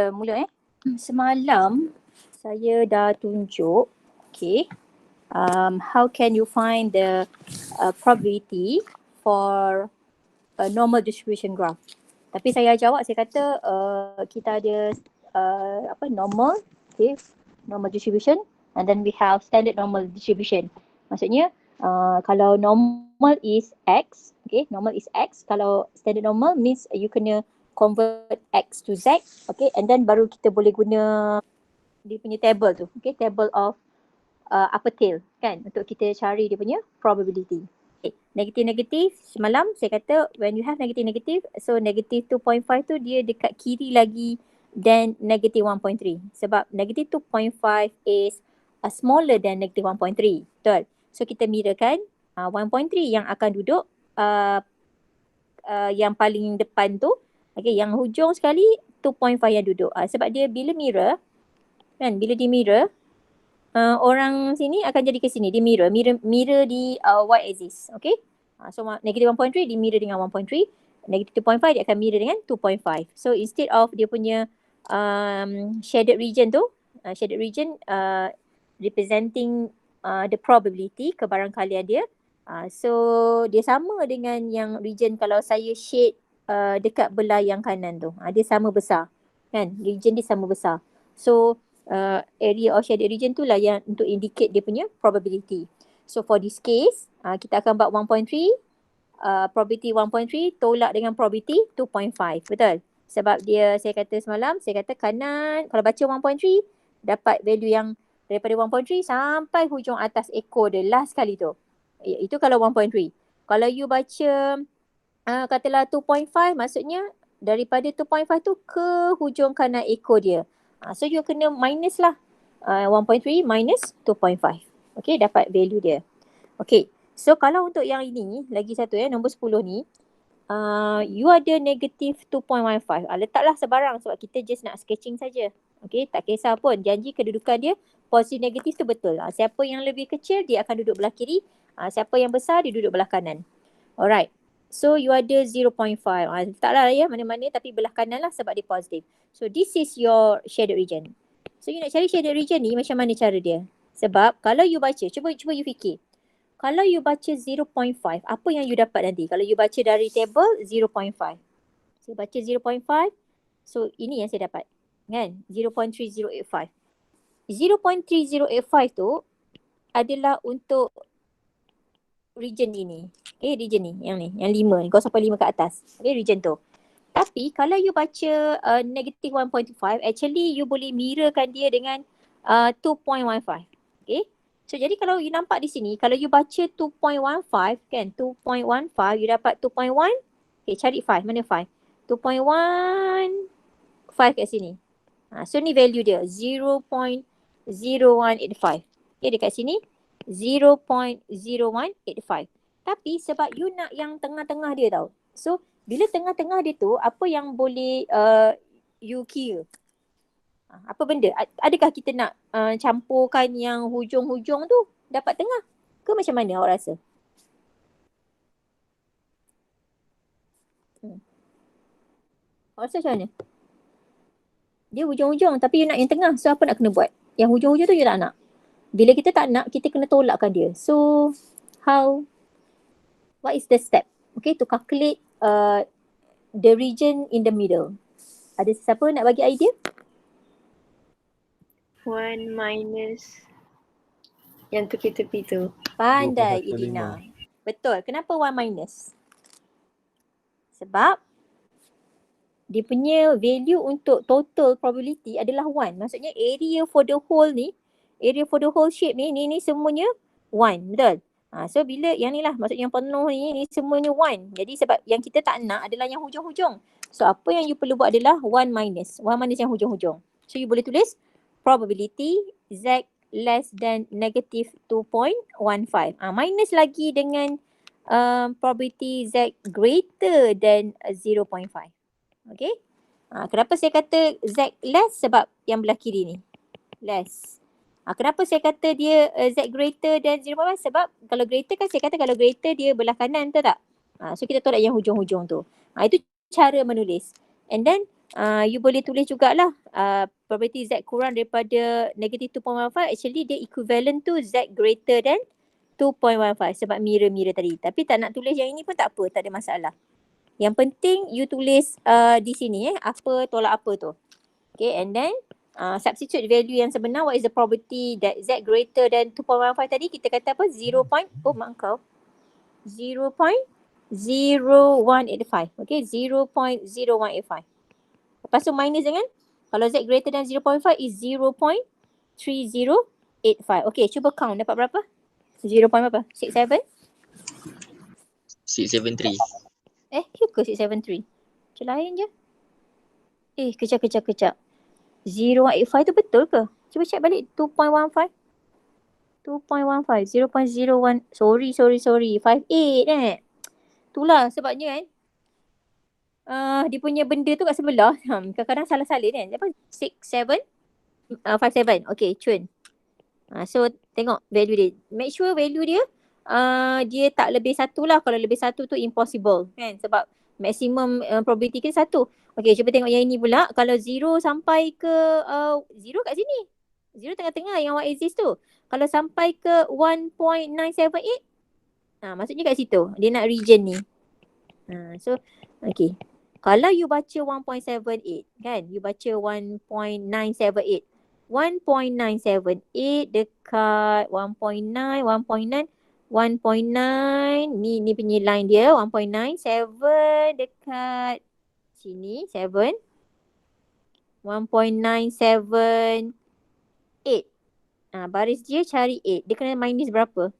kita mula Semalam saya dah tunjuk, okay, how can you find the probability for a normal distribution graph. Tapi saya jawab, saya kata kita ada normal, okay, normal distribution, and then we have standard normal distribution. Maksudnya kalau normal is X, okay, normal is X. Kalau standard normal means you kena convert X to Z, okay, and then baru kita boleh guna dia punya table tu, okay, table of upper tail kan, untuk kita cari dia punya probability. Okay. Negatif-negatif, semalam saya kata when you have negatif-negatif, so negative 2.5 tu dia dekat kiri lagi than negative 1.3. Sebab negative 2.5 is smaller than negative 1.3. Betul? So kita mirrorkan 1.3 yang akan duduk yang paling depan tu. Okay, yang hujung sekali 2.5 yang duduk. Sebab dia bila mirror, kan, bila di mirror, orang sini akan jadi ke sini, di mirror di y-axis, okay. So negative 1.3 di mirror dengan 1.3, negative 2.5 dia akan mirror dengan 2.5. So instead of dia punya shaded region tu, shaded region representing the probability, kebarangkalian dia, so dia sama dengan yang region kalau saya shade dekat belah yang kanan tu, dia sama besar kan, region dia sama besar. So area of shaded region tu lah yang untuk indicate dia punya probability. So for this case, kita akan buat 1.3, probability 1.3 tolak dengan probability 2.5, betul? Sebab dia, saya kata semalam, saya kata kanan, kalau baca 1.3, dapat value yang daripada 1.3 sampai hujung atas ekor dia, last kali tu. Itu kalau 1.3. Kalau you baca katalah 2.5, maksudnya daripada 2.5 tu ke hujung kanan ekor dia. So you kena minus lah 1.3 minus 2.5. Okay, dapat value dia. Okay, so kalau untuk yang ini, lagi satu nombor 10 ni, you ada negative 2.15. Letaklah sebarang sebab kita just nak sketching saja. Okay, tak kisah pun. Janji kedudukan dia, posisi negatif tu betul. Siapa yang lebih kecil, dia akan duduk belah kiri. Siapa yang besar, dia duduk belah kanan. Alright. So you ada 0.5. Letaklah mana-mana tapi belah kanan lah sebab dia positif. So this is your shaded region. So you nak cari shaded region ni macam mana cara dia? Sebab kalau you baca, cuba you fikir. Kalau you baca 0.5, apa yang you dapat nanti? Kalau you baca dari table 0.5. Saya baca 0.5. So ini yang saya dapat. Kan? 0.3085. 0.3085 tu adalah untuk region ini. Okay, region ni, yang 5 ni, kau sampai 5 ke atas. Okay, region tu. Tapi kalau you baca negative 1.5, actually you boleh mirrorkan dia dengan 2.15. Okay. So jadi kalau you nampak di sini, kalau you baca 2.15 kan, 2.15 you dapat 2.1. Okay, cari 5, mana 5? 2.15 kat sini. So ni value dia, 0.0185. Okay, dekat sini 0.0185. Tapi sebab you nak yang tengah-tengah dia tau. So bila tengah-tengah dia tu, apa yang boleh you kira? Apa benda? Adakah kita nak campurkan yang hujung-hujung tu dapat tengah? Ke macam mana awak rasa? Awak rasa macam mana? Dia hujung-hujung tapi you nak yang tengah. So apa nak kena buat? Yang hujung-hujung tu you tak nak. Bila kita tak nak, kita kena tolakkan dia. So what is the step? Okay, to calculate the region in the middle. Ada siapa nak bagi idea? 1 minus yang tepi-tepi tu. Pandai Irina. Betul. Kenapa 1 minus? Sebab dia punya value untuk total probability adalah 1. Maksudnya area for the whole ni, area for the whole shape ni semuanya 1. Betul? So bila yang ni lah, maksudnya yang penuh ni semuanya 1. Jadi sebab yang kita tak nak adalah yang hujung-hujung. So apa yang you perlu buat adalah 1 minus. 1 minus yang hujung-hujung. So you boleh tulis probability Z less than negative 2.15. Minus lagi dengan probability Z greater than 0.5. Okay. Kenapa saya kata Z less? Sebab yang belah kiri ni. Less. Kenapa saya kata dia Z greater than 0.5? Sebab kalau greater kan saya kata kalau greater dia belah kanan, betul tak? So kita tolak yang hujung-hujung tu. Itu cara menulis. And then you boleh tulis jugalah probability Z kurang daripada negative 2.15, actually dia equivalent to Z greater than 2.15 sebab mirror tadi. Tapi tak nak tulis yang ini pun tak apa, tak ada masalah. Yang penting you tulis di sini apa tolak apa tu. Okay, and then substitute value yang sebenar. What is the probability that Z greater than 2.15 tadi? Kita kata apa? 0.0185. Okay, 0.0185. Lepas tu minus dengan, kalau Z greater than 0.5 is 0.3085. Okay, cuba count dapat berapa? 0. berapa? 67? 673. You ke 673? Macam lain je. Kejap. 0.85 tu betul ke? Cuba check balik. 2.15. 0.01. Sorry. 58 Itulah sebabnya kan. Dia punya benda tu kat sebelah. Kadang-kadang salah-salin kan. Apa? 57? 57. Okay, cun. So tengok value dia. Make sure value dia dia tak lebih 1 lah. Kalau lebih 1 tu impossible kan. Sebab maximum probability kan 1. Okay, cuba tengok yang ini pula. Kalau 0 sampai ke 0 kat sini. 0 tengah-tengah yang y-axis tu. Kalau sampai ke 1.978, maksudnya kat situ. Dia nak region ni. So, okay. Kalau you baca 1.78 kan. You baca 1.978. 1.978 dekat 1.9. 1.9 ni punya line dia 1.9. 7 dekat sini 7. 1.978. Baris dia cari 8. Dia kena minus berapa?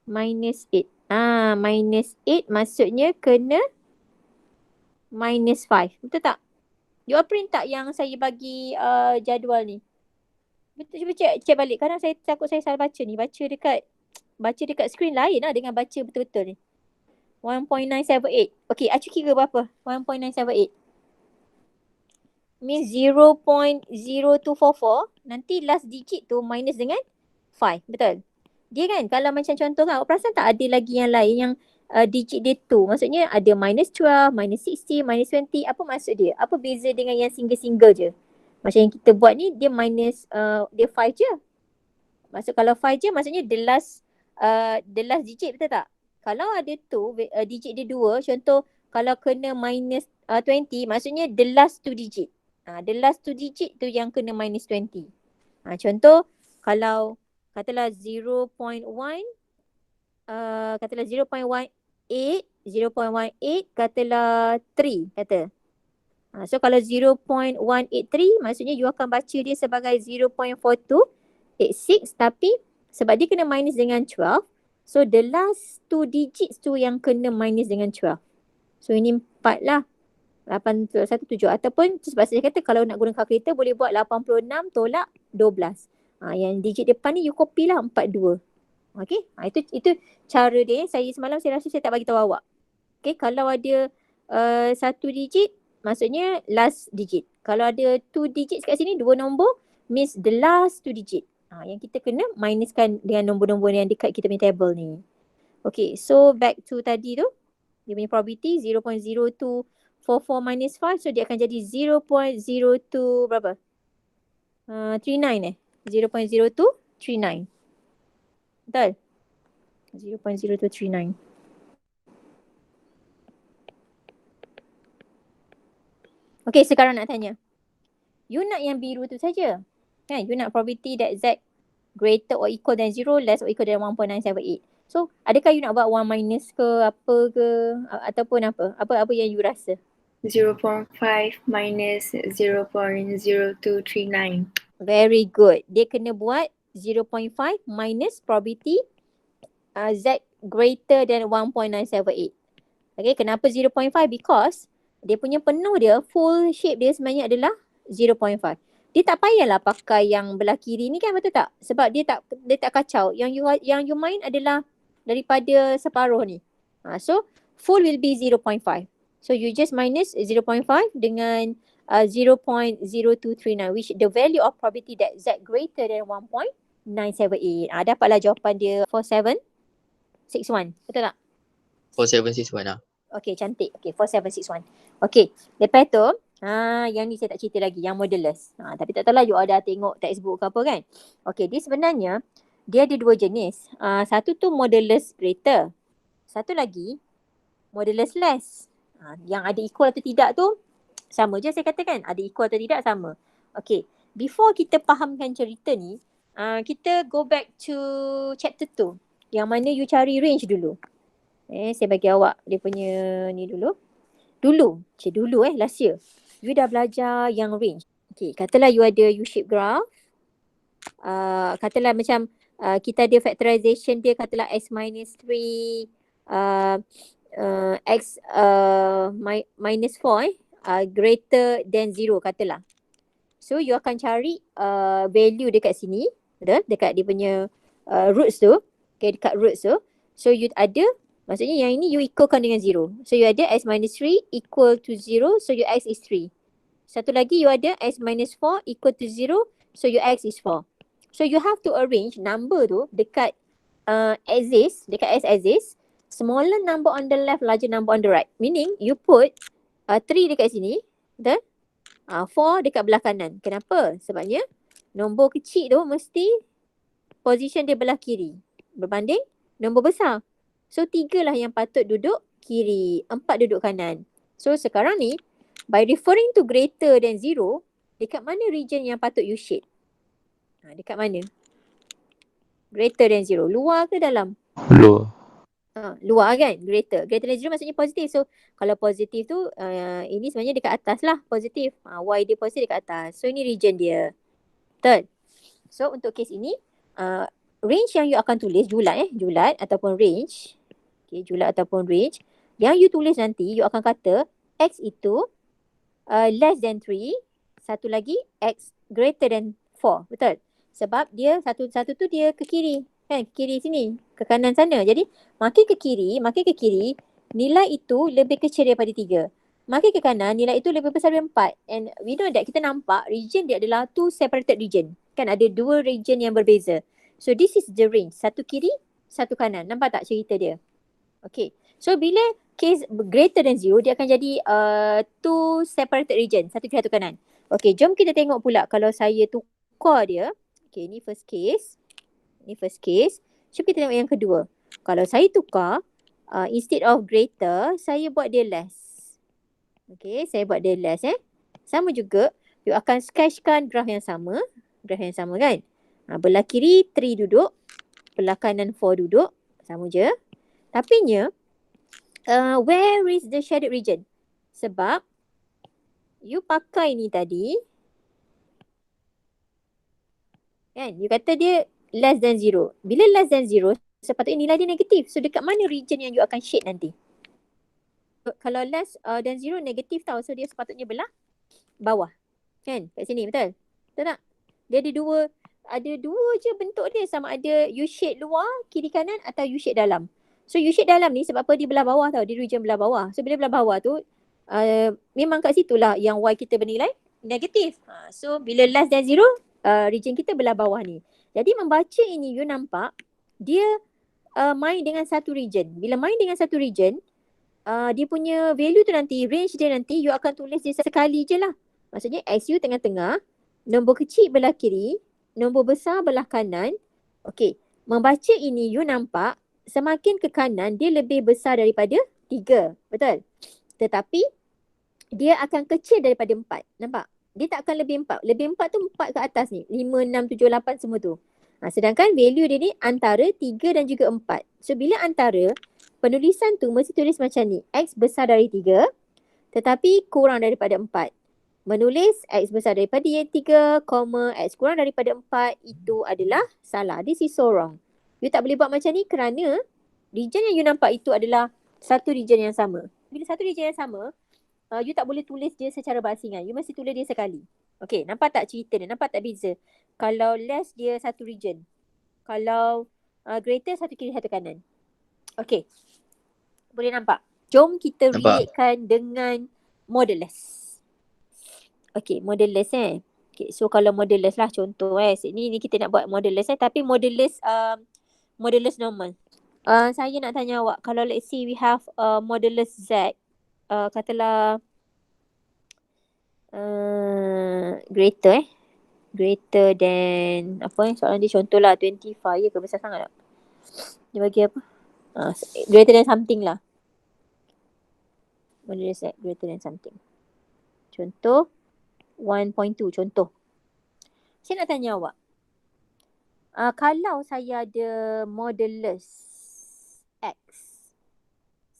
Minus 8. Minus 8 maksudnya kena minus 5. Betul tak? You all print tak yang saya bagi jadual ni? Betul, cuba check balik. Kadang saya takut saya salah baca ni. Baca dekat screen lain lah dengan baca betul-betul ni. 1.978. Okay, Acu kira berapa? 1.978. Means 0.0244. Nanti last digit tu minus dengan 5. Betul? Dia kan, kalau macam contoh kan, awak perasan tak ada lagi yang lain yang digit dia 2. Maksudnya ada minus 12, minus 60, minus 20. Apa maksud dia? Apa beza dengan yang single-single je? Macam yang kita buat ni, dia minus, dia 5 je. Maksud kalau 5 je, maksudnya the last digit, betul tak? Kalau ada tu, digit dia 2, contoh kalau kena minus 20, maksudnya the last 2 digit. The last 2 digit tu yang kena minus 20. Contoh, kalau katalah 0.1, katalah 0.18, 0.18, katalah 3, kata. So kalau 0.183, maksudnya you akan baca dia sebagai 0.4286, tapi sebab dia kena minus dengan 12, so the last 2 digits tu yang kena minus dengan 12. So ini 4 lah. 817. Ataupun sebab saya kata kalau nak guna kalkulator boleh buat 86 tolak 12. Yang digit depan ni you copy lah 42. Okay. Itu cara dia. Semalam saya rasa saya tak bagi tahu awak. Okay. Kalau ada 1 digit, maksudnya last digit. Kalau ada 2 digit kat sini, 2 nombor, means the last 2 digit. Yang kita kena minuskan dengan nombor-nombor yang dekat kita punya table ni. Okay. So back to tadi tu. Dia punya probability 0.0244 minus 5. So dia akan jadi 0.02 berapa? 39 0.0239. Betul? 0.0239. Okay, sekarang nak tanya. You nak yang biru tu saja. Kan? You nak probability that Z greater or equal than 0, less or equal than 1.978. So, adakah you nak buat 1 minus ke, apa ke, ataupun apa? Apa yang you rasa? 0.5 minus 0.0239. Very good. Dia kena buat 0.5 minus probability Z greater than 1.978. Okay, kenapa 0.5? Because dia punya penuh dia, full shape dia sebenarnya adalah 0.5. Dia tak payahlah pakai yang belah kiri ni kan, betul tak? Sebab dia tak kacau. Yang you main adalah daripada separuh ni. So full will be 0.5. So you just minus 0.5 dengan 0.0239, which the value of probability that Z greater than 1.978. Dapatlah jawapan dia 4761. Betul tak? 4761 lah. Okay, cantik. Okay, 4761. Okay, lepas tu Yang ni saya tak cerita lagi, yang modulus. Tapi tak tahulah you ada tengok textbook ke apa kan. Okay, dia sebenarnya dia ada dua jenis. Satu tu modulus greater. Satu lagi modulus less. Yang ada equal atau tidak tu sama je saya katakan. Ada equal atau tidak sama. Okay, before kita fahamkan cerita ni, kita go back to chapter 2. Yang mana you cari range dulu. Saya bagi awak dia punya ni dulu. Last year. You dah belajar yang range. Okay, katalah you ada U-shape graph. Katalah macam kita ada factorization dia, katalah x minus 3, x minus 4 greater than 0 katalah. So you akan cari value dekat sini, betul? Dekat dia punya roots tu. Okay, dekat roots tu. So you ada, maksudnya yang ini you equalkan dengan 0. So you ada x minus 3 equal to 0. So your x is 3. Satu lagi you ada x minus 4 equal to 0. So your x is 4. So you have to arrange number tu dekat axis, dekat x-axis. Smaller number on the left, larger number on the right. Meaning you put 3 dekat sini. Betul? 4 dekat belah kanan. Kenapa? Sebabnya nombor kecil tu mesti position dia belah kiri berbanding nombor besar. So 3 lah yang patut duduk kiri, 4 duduk kanan. So sekarang ni by referring to greater than 0, dekat mana region yang patut you shade? Dekat mana? Greater than 0. Luar ke dalam? Luar. Luar kan? Greater than 0 maksudnya positif. So kalau positif tu ini sebenarnya dekat atas lah positif. Y dia positif dekat atas. So ini region dia. Betul? So untuk kes ini range yang you akan tulis julat ataupun range. Okay, julat ataupun range. Yang you tulis nanti you akan kata x itu less than 3. Satu lagi x greater than 4. Betul? Sebab dia satu tu dia ke kiri. Kan? Ke kiri sini. Ke kanan sana. Jadi makin ke kiri, nilai itu lebih kecil daripada 3. Makin ke kanan, nilai itu lebih besar daripada 4. And we know that kita nampak region dia adalah two separated region. Kan ada dua region yang berbeza. So this is the range. Satu kiri, satu kanan. Nampak tak cerita dia? Okay. So bila case greater than 0, dia akan jadi two separated region. Satu kiri, satu kanan. Okay, jom kita tengok pula kalau saya tukar dia. Okay, ni first case. Jom kita tengok yang kedua. Kalau saya tukar, instead of greater, saya buat dia less. Okay, saya buat dia less Sama juga, you akan sketchkan graf yang sama. Kan? Belah kiri 3 duduk. Belah kanan 4 duduk. Sama je. Tapi where is the shaded region? Sebab you pakai ni tadi. Kan? You kata dia less than 0. Bila less than 0, sepatutnya nilai dia negatif. So dekat mana region yang you akan shade nanti? Kalau less than 0 negatif tau. So dia sepatutnya belah bawah. Kan? Kat sini betul? Betul tak? Dia ada dua je bentuk dia. Sama ada you shade luar, kiri kanan atau you shade dalam. So you shade dalam ni sebab apa? Dia belah bawah tau. Dia region belah bawah. So bila belah bawah tu memang kat situlah yang Y kita bernilai negatif. So bila less than 0, region kita belah bawah ni. Jadi membaca ini you nampak dia main dengan satu region. Bila main dengan satu region, dia punya value tu nanti, range dia nanti you akan tulis dia sekali je lah. Maksudnya x you tengah-tengah, nombor kecil belah kiri, nombor besar belah kanan. Okey, membaca ini you nampak semakin ke kanan dia lebih besar daripada 3. Betul? Tetapi dia akan kecil daripada 4. Nampak? Dia tak akan lebih 4. Lebih 4 tu 4 ke atas ni. 5, 6, 7, 8 semua tu. Sedangkan value dia ni antara 3 dan juga 4. So bila antara, penulisan tu mesti tulis macam ni. X besar dari 3 tetapi kurang daripada 4. Menulis X besar daripada 3, X kurang daripada 4 itu adalah salah. This is so wrong. You tak boleh buat macam ni kerana region yang you nampak itu adalah satu region yang sama. Bila satu region yang sama, you tak boleh tulis dia secara berasingan. You mesti tulis dia sekali. Okay, nampak tak cerita dia? Nampak tak beza? Kalau less dia satu region. Kalau greater satu kiri satu kanan. Okay. Boleh nampak? Jom kita relatekan dengan modulus. Okay, modulus Okay, so kalau modulus lah contoh Ni kita nak buat modulus tapi modulus normal. Saya nak tanya awak, kalau let's say we have modulus Z, katalah Greater greater than apa soalan dia, contohlah 25 ya ke, besar sangat tak? Dia bagi apa? Greater than something lah. Modulus Z greater than something. Contoh 1.2 contoh. Saya nak tanya awak. Kalau saya ada modulus X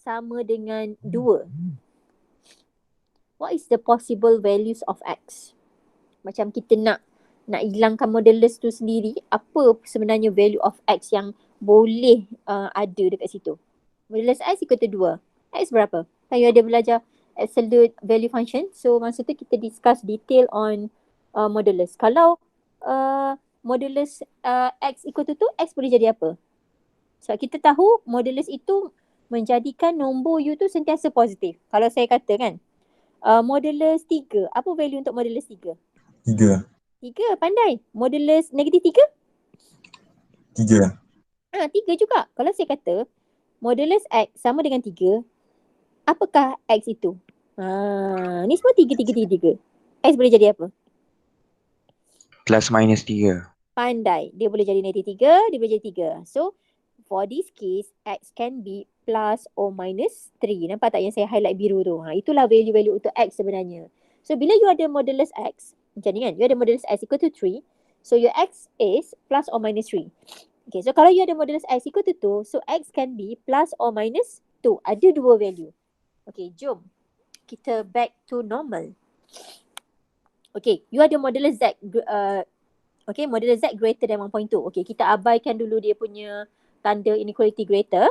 sama dengan 2, what is the possible values of X? Macam kita nak hilangkan modulus tu sendiri, apa sebenarnya value of X yang boleh ada dekat situ? Modulus X equal to 2. X berapa? Kan you ada belajar absolute value function. So masa tu kita discuss detail on modulus. Kalau modulus X equal to 2, X boleh jadi apa? Sebab kita tahu modulus itu menjadikan nombor U tu sentiasa positif. Kalau saya kata kan, modulus 3, apa value untuk modulus 3? 3. 3, pandai. Modulus negatif 3? 3. 3 juga. Kalau saya kata modulus X sama dengan 3, apakah X itu? Ni semua 3. X boleh jadi apa? Plus minus 3. Pandai. Dia boleh jadi negatif 3, dia boleh jadi 3. So, for this case, X can be plus or minus 3. Nampak tak yang saya highlight biru tu? Itulah value-value untuk X sebenarnya. So, bila you ada modulus X, macam ni kan, you ada modulus X equal to 3, so your X is plus or minus 3. Okay, so kalau you ada modulus X equal to 2, so X can be plus or minus 2. Ada dua value. Okay, jom kita back to normal. Okay, you ada modulus Z, modulus Z greater than 1.2. Okay, kita abaikan dulu dia punya tanda inequality greater.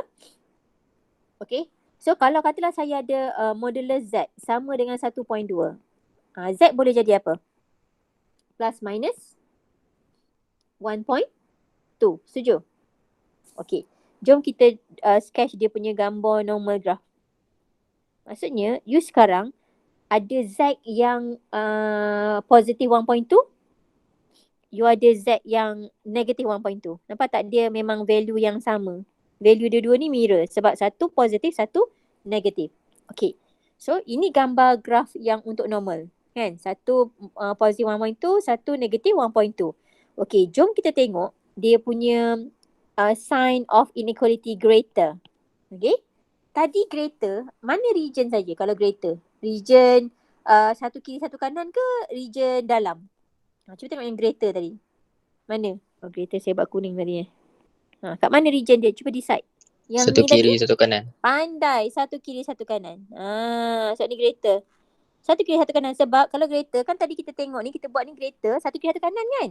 Okay, so kalau katalah saya ada modulus Z sama dengan 1.2. Z boleh jadi apa? Plus minus 1.2. Setuju? Okay, jom kita sketch dia punya gambar normal graph. Maksudnya, you sekarang ada Z yang positif 1.2, you ada Z yang negatif 1.2. Nampak tak, dia memang value yang sama. Value dua-dua ni mirror sebab satu positif, satu negatif. Okay, so ini gambar graf yang untuk normal. Kan? Satu positif 1.2, satu negatif 1.2. Okay, jom kita tengok dia punya sign of inequality greater. Okay, tadi greater, mana region saja kalau greater? Region satu kiri satu kanan ke region dalam? Cuba tengok yang greater tadi. Mana? Greater saya buat kuning tadi. Kat mana region dia? Cuba decide. Yang Satu ni kiri, tadi? satu kanan. Pandai. Satu kiri satu kanan. Sebab ni greater. Satu kiri satu kanan. Sebab kalau greater, kan tadi kita tengok ni, kita buat ni greater, satu kiri satu kanan kan?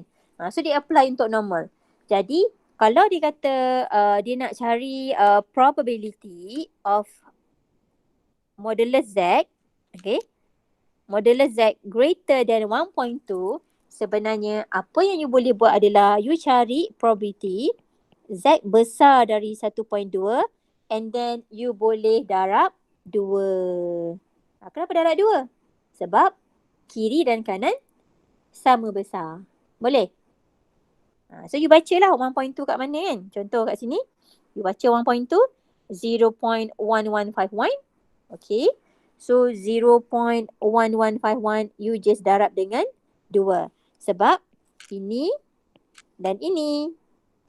So dia apply untuk normal. Jadi kalau dia kata dia nak cari probability of modulus Z, okay, modulus Z greater than 1.2, sebenarnya apa yang you boleh buat adalah you cari probability Z besar dari 1.2 and then you boleh darab 2. Kenapa darab 2? Sebab kiri dan kanan sama besar. Boleh? So you bacalah 1.2 kat mana kan? Contoh kat sini. You baca 1.2, 0.1151. Okay. So 0.1151 you just darab dengan 2. Sebab ini dan ini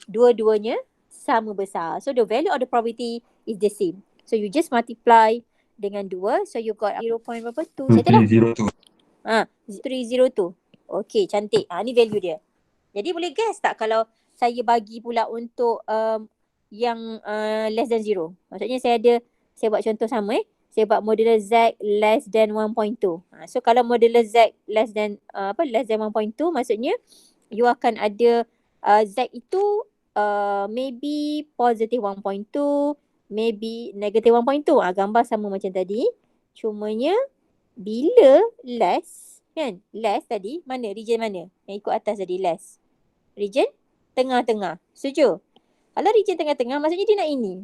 dua-duanya sama besar. So the value of the probability is the same. So you just multiply dengan 2. So you got 0. berapa? 2. Saya tahu. 302. Okay, cantik. Ni value dia. Jadi boleh guess tak kalau saya bagi pula untuk yang less than 0. Maksudnya saya buat contoh sama Saya buat modulus Z less than 1.2. So kalau modulus Z less than 1.2, maksudnya you akan ada Z itu maybe positive 1.2, maybe negative 1.2. Gambar sama macam tadi. Cumanya bila less, kan? Less tadi, mana? Region mana? Yang ikut atas tadi, less. Region tengah-tengah. Setuju? Kalau region tengah-tengah, maksudnya dia nak ini.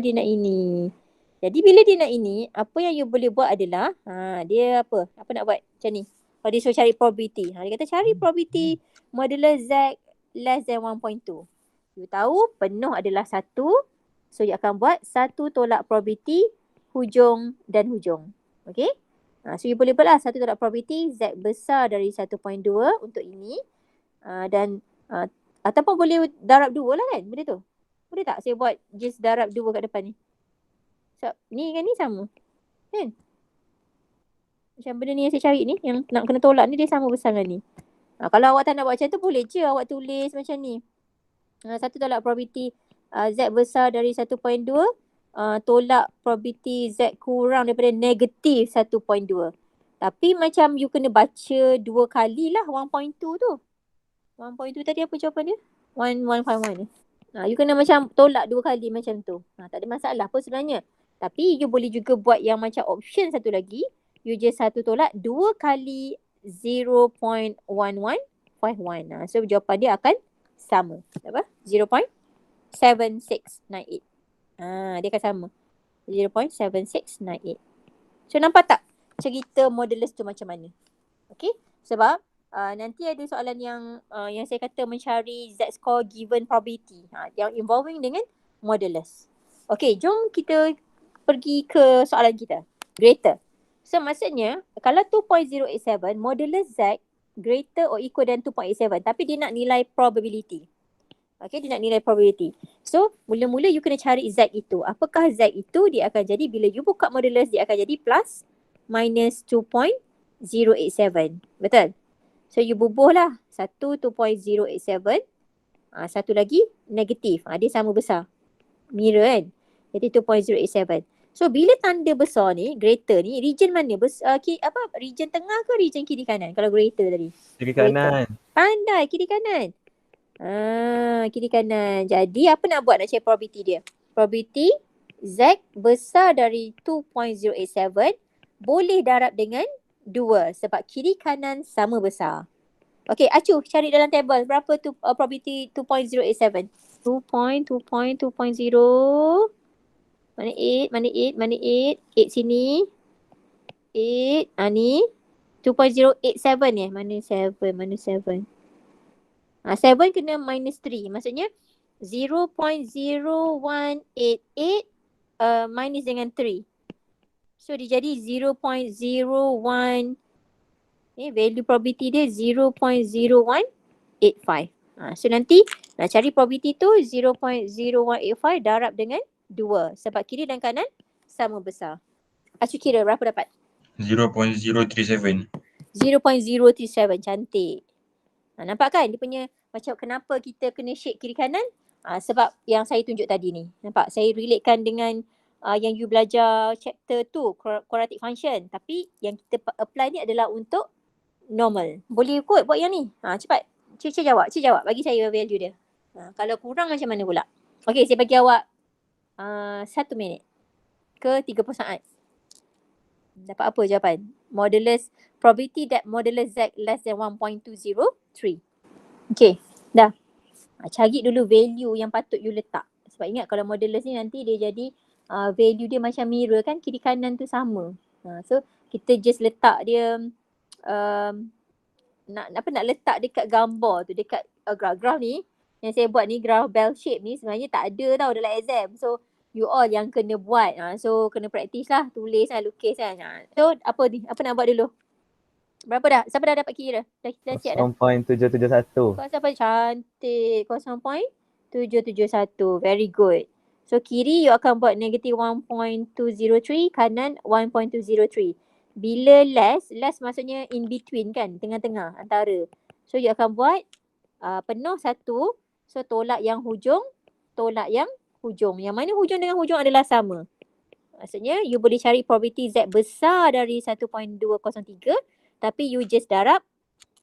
Dia nak ini. Jadi bila dia nak ini, apa yang you boleh buat adalah, dia apa? Apa nak buat? Macam ni. Kalau dia suruh cari probability. Dia kata cari probability modulus Z less than 1.2. You tahu penuh adalah 1. So you akan buat 1 tolak probability hujung dan hujung. Okay? So you boleh buat lah satu tolak probability Z besar dari 1.2 untuk ini. Dan ataupun boleh darab 2 lah kan, benda tu. Boleh tak saya buat just darab 2 kat depan ni? So ni dengan ni sama kan? Macam benda ni yang saya cari ni, yang nak kena tolak ni dia sama besar dengan ni. Kalau awak tak nak buat macam tu, boleh je awak tulis macam ni. Satu tolak probability Z besar dari 1.2, tolak probability Z kurang daripada negatif 1.2. Tapi macam you kena baca 2 kali lah 1.2 tu. 1.2 tadi apa jawapan dia? 1151 ni. You kena macam tolak 2 kali macam tu. Tak ada masalah pun sebenarnya. Tapi you boleh juga buat yang macam option satu lagi. You just satu tolak 2 kali 0.1151. So jawapan dia akan sama. Apa? 0.7698. Dia akan sama. 0.7698. So nampak tak cerita modulus tu macam mana? Okay. Sebab nanti ada soalan yang saya kata mencari Z-score given probability. Yang involving dengan modulus. Okay, jom kita pergi ke soalan kita. Greater. So maksudnya kalau 2.087 modulus Z greater or equal than 2.87 tapi dia nak nilai probability. Okay, dia nak nilai probability. So mula-mula you kena cari Z itu. Apakah Z itu? Dia akan jadi bila you buka modulus dia akan jadi plus minus 2.087. Betul? So you bubuh lah. Satu 2.087. Satu lagi negatif. Dia sama besar. Mirror kan? Jadi 2.087. So bila tanda besar ni, greater ni, region mana? Region tengah ke region kiri kanan? Kalau greater tadi. Kiri kanan. Pandai, kiri kanan. Kiri kanan. Jadi apa nak buat nak cari probability dia? Probability Z besar dari 2.087 boleh darab dengan 2 sebab kiri kanan sama besar. Okey, Acu cari dalam table berapa tu probability 2.087? 2.0 Mana 8? 8 sini. 8. Ni 2.087 ni. Mana 7? 7 kena minus 3. Maksudnya 0.0188 minus dengan 3. So dia jadi 0.01. Value probability dia 0.0185. So nanti nak cari probability tu 0.0185 darab dengan 2 sebab kiri dan kanan sama besar. Acu kira berapa dapat? 0.037. 0.037. Cantik. Nampak kan dia punya macam kenapa kita kena shade kiri kanan? Sebab yang saya tunjuk tadi ni. Nampak? Saya relatekan dengan yang you belajar chapter 2 quadratic function. Tapi yang kita apply ni adalah untuk normal. Boleh kot buat yang ni. Cepat. Cik jawab. Bagi saya value dia. Kalau kurang macam mana pula? Okey, saya bagi awak 1 minit ke 30 saat. Dapat apa jawapan? Modulus probability that modulus Z less than 1.203. Okey, dah. Cari dulu value yang patut you letak. Sebab ingat kalau modulus ni nanti dia jadi value dia macam mirror kan, kiri kanan tu sama. So kita just letak dia nak letak dekat gambar tu, dekat graf ni yang saya buat ni, graf bell shape ni sebenarnya tak ada tau dalam exam. So you all yang kena buat. So kena practice lah, tulis lah, lukis kan. So apa ni? Apa nak buat dulu? Berapa dah? Siapa dah dapat kira? Dah siap dah? 0.771. Kau siapa? Cantik. 0.771. Very good. So kiri you akan buat negative 1.203, kanan 1.203. Bila less maksudnya in between kan, tengah-tengah antara. So you akan buat penuh satu. So tolak yang hujung, tolak yang hujung. Yang mana hujung dengan hujung adalah sama. Maksudnya you boleh cari probability Z besar dari 1.203 tapi you just darab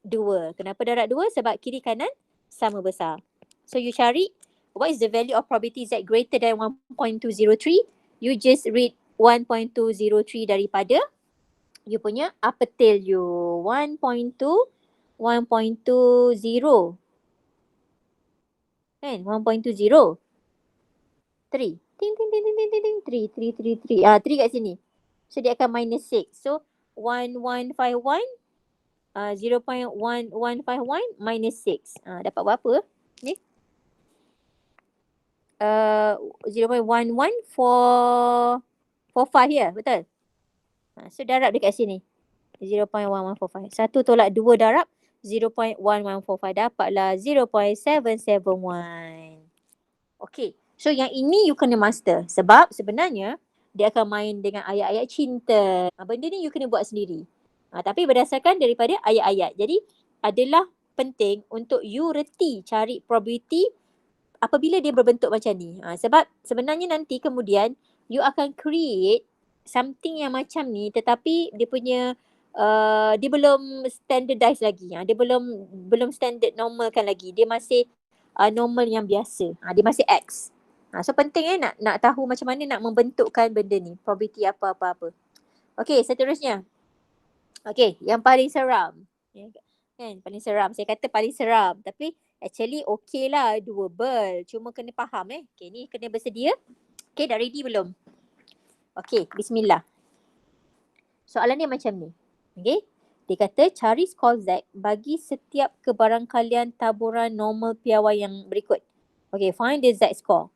2. Kenapa darab 2? Sebab kiri kanan sama besar. So you cari what is the value of probability Z greater than 1.203. You just read 1.203 daripada you punya upper tail you. 1.2, 1.20. Kan? 1.20. 3. Ting. 3 kat sini. So dia akan minus 6. So 1151 0.1151 minus 6. Dapat berapa? Ni. 0.11445 ya, betul? So darab dekat sini. 0.1145. 1 tolak 2 darab 0.1145. Dapatlah 0.771. Okay. So yang ini you kena master. Sebab sebenarnya dia akan main dengan ayat-ayat cinta. Benda ni you kena buat sendiri. Tapi berdasarkan daripada ayat-ayat. Jadi adalah penting untuk you reti cari probability apabila dia berbentuk macam ni. Sebab sebenarnya nanti kemudian you akan create something yang macam ni tetapi dia punya dia belum standardized lagi. Dia belum standard normalkan lagi. Dia masih normal yang biasa. Dia masih X. So penting nak tahu macam mana nak membentukkan benda ni. Probability apa-apa-apa. Okay, seterusnya. Okay, yang paling seram. Kan, paling seram. Saya kata paling seram. Tapi actually okay lah, doable. Cuma kena faham Okay, ni kena bersedia. Okay, dah ready belum? Okay, bismillah. Soalan dia macam ni. Okay, dia kata cari skor Z bagi setiap kebarangkalian taburan normal piawai yang berikut. Okay, find the Z score.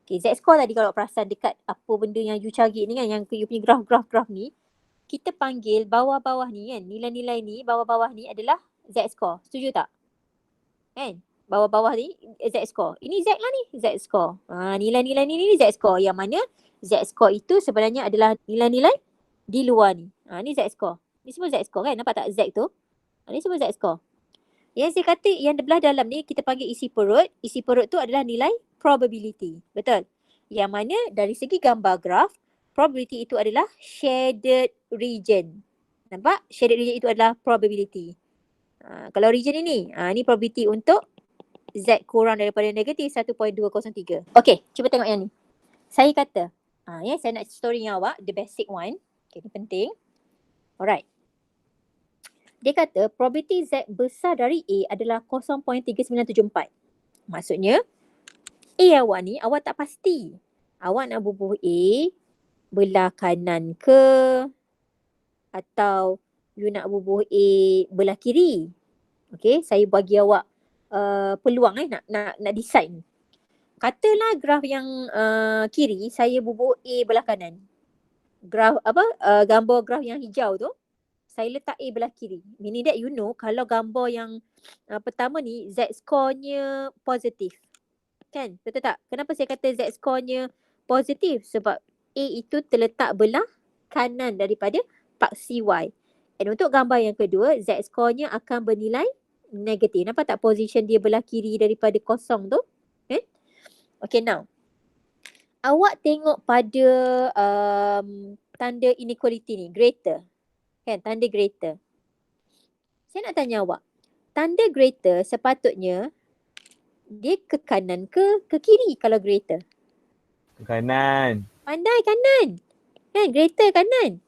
Okay, Z score tadi kalau perasan dekat apa benda yang you cari ni kan, yang you punya graf ni, kita panggil bawah-bawah ni kan, nilai-nilai ni, bawah-bawah ni adalah Z score. Setuju tak? Kan? Bawah-bawah ni Z score. Ini Z lah ni, Z score. Nilai-nilai ni Z score. Yang mana Z score itu sebenarnya adalah nilai-nilai di luar ni. Ni Z score. Ni semua Z score kan? Nampak tak Z tu? Ni semua Z score. Yang saya kata yang belah dalam ni kita panggil isi perut. Isi perut tu adalah nilai probability. Betul? Yang mana dari segi gambar graf, probability itu adalah shaded region. Nampak? Shaded region itu adalah probability. Kalau region ini, ni probability untuk Z kurang daripada negatif 1.203. Okay, cuba tengok yang ni. Saya kata, saya nak story dengan awak, the basic one. Okay, ni penting. Alright. Dia kata probability Z besar dari A adalah 0.3974. Maksudnya, A awak ni awak tak pasti. Awak nak bubuh A belah kanan ke atau you nak bubuh A belah kiri. Okay, saya bagi awak peluang nak decide ni. Katalah graf yang kiri saya bubuh A belah kanan. Graf gambar graf yang hijau tu saya letak A belah kiri. Meaning that you know kalau gambar yang pertama ni Z score-nya positif. Kan? Betul tak? Kenapa saya kata Z score-nya positif? Sebab A itu terletak belah kanan daripada paksi Y. Dan untuk gambar yang kedua, Z score-nya akan bernilai negatif. Nampak tak position dia belah kiri daripada kosong tu? Kan? Okay, now. Awak tengok pada tanda inequality ni, greater. Kan, tanda greater. Saya nak tanya awak, tanda greater sepatutnya dia ke kanan ke kiri kalau greater? Ke kanan. Pandai kanan. Kan, greater kanan.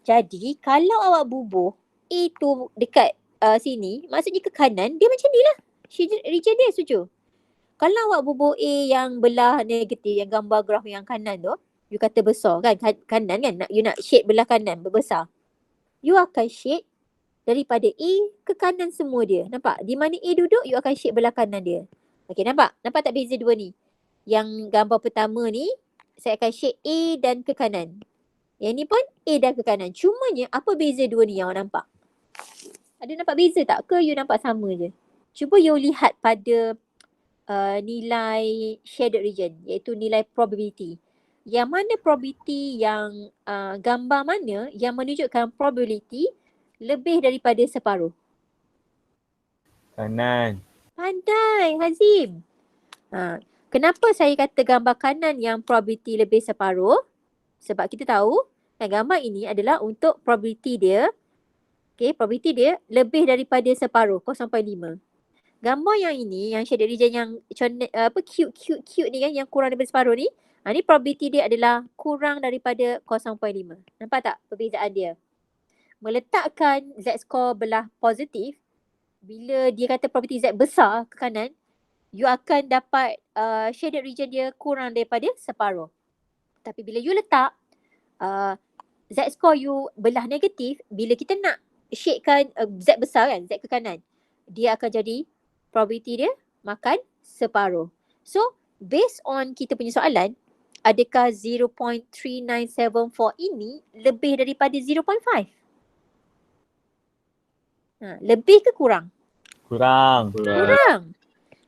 Jadi kalau awak bubuh A tu dekat sini, maksudnya ke kanan, dia macam ni lah. Region dia, setuju? Kalau awak bubuh A yang belah negatif, yang gambar graf yang kanan tu, you kata besar kan, kanan kan, you nak shade belah kanan, berbesar. You akan shade daripada A ke kanan semua dia. Nampak? Di mana A duduk, you akan shade belah kanan dia. Okay, nampak? Nampak tak beza dua ni? Yang gambar pertama ni, saya akan shade A dan ke kanan. Yang ni pun A dan ke kanan. Cumanya, apa beza dua ni yang awak nampak? Ada nampak beza tak? Ke you nampak sama je? Cuba you lihat pada nilai shaded region, iaitu nilai probability. Yang mana probability yang gambar mana yang menunjukkan probability lebih daripada separuh? Kanan. Pandai, Hazim. Kenapa saya kata gambar kanan yang probability lebih separuh? Sebab kita tahu gambar ini adalah untuk probability dia. Okay, probability dia lebih daripada separuh, 0.5. Gambar yang ini, yang shaded region yang cute ni kan, yang kurang daripada separuh ni, ni probability dia adalah kurang daripada 0.5. Nampak tak perbezaan dia? Meletakkan Z score belah positif, bila dia kata probability Z besar ke kanan, you akan dapat shaded region dia kurang daripada separuh. Tapi bila you letak Z score you belah negatif, bila kita nak shadekan Z besar kan, Z ke kanan, dia akan jadi probability dia makan separuh. So, based on kita punya soalan, adakah 0.3974 ini lebih daripada 0.5? Lebih ke kurang? Kurang. Kurang.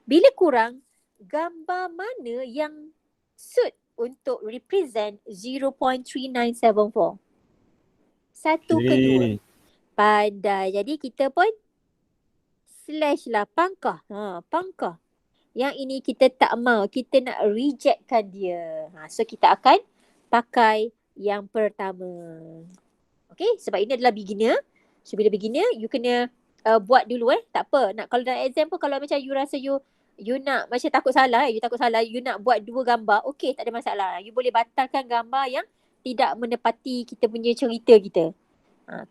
Bila kurang, gambar mana yang suit untuk represent 0.3974? Satu ke dua. Kiri. Pandai. Jadi kita pun slash lah, pangkah. Pangkah. Yang ini kita tak mau, kita nak rejectkan dia. So kita akan pakai yang pertama. Okay, sebab ini adalah beginner. So bila beginner, you kena buat dulu tak apa. Nak kalau dalam exam pun kalau macam you rasa you nak macam takut salah, you nak buat dua gambar, okay, tak ada masalah. You boleh batalkan gambar yang tidak menepati kita punya cerita kita.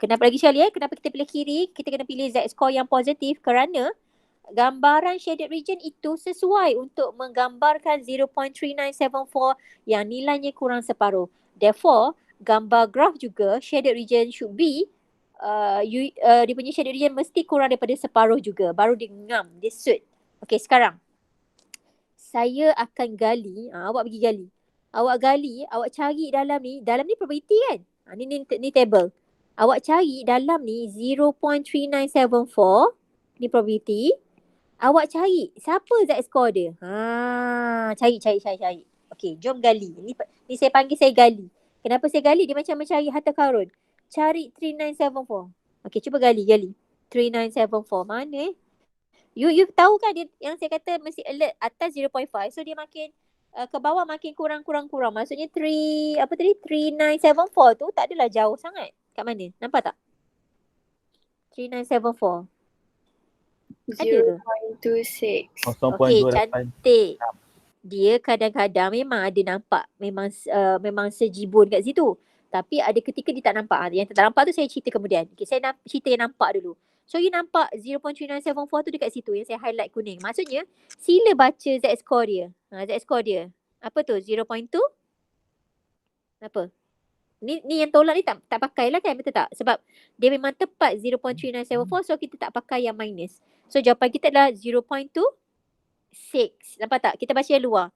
Kenapa lagi sekali kenapa kita pilih kiri? Kita kena pilih Z-score yang positif kerana gambaran shaded region itu sesuai untuk menggambarkan 0.3974 yang nilainya kurang separuh. Therefore, gambar graf juga shaded region should be dia punya shaded region mesti kurang daripada separuh juga. Baru dia ngam, dia suit. Okay, sekarang saya akan gali, awak pergi gali. Awak gali, awak cari dalam ni probability kan? Ni table. Awak cari dalam ni 0.3974, ni probability. Awak cari siapa Z-score dia. Cari. Okey, jom gali. Ni saya panggil saya gali. Kenapa saya gali? Dia macam mencari harta karun. Cari 3974. Okey, cuba gali. 3974 mana You tahu kan dia, yang saya kata mesti alert atas 0.5. So dia makin ke bawah makin kurang. Maksudnya 3974 tu tak adalah jauh sangat. Kat mana? Nampak tak? 3974. Ada ke? 0.26. Okey, cantik. Dia kadang-kadang memang ada nampak memang sejibun kat situ. Tapi ada ketika dia tak nampak. Yang tak nampak tu saya cerita kemudian. Okay, saya cerita yang nampak dulu. So you nampak 0.3974 tu dekat situ yang saya highlight kuning. Maksudnya sila baca Z-score dia. Z-score dia. Apa tu? 0.2? Apa? Ni yang tolak ni tak pakailah kan, betul tak? Sebab dia memang tepat 0.3974, so kita tak pakai yang minus. So jawapan kita adalah 0.26. Nampak tak? Kita baca yang luar.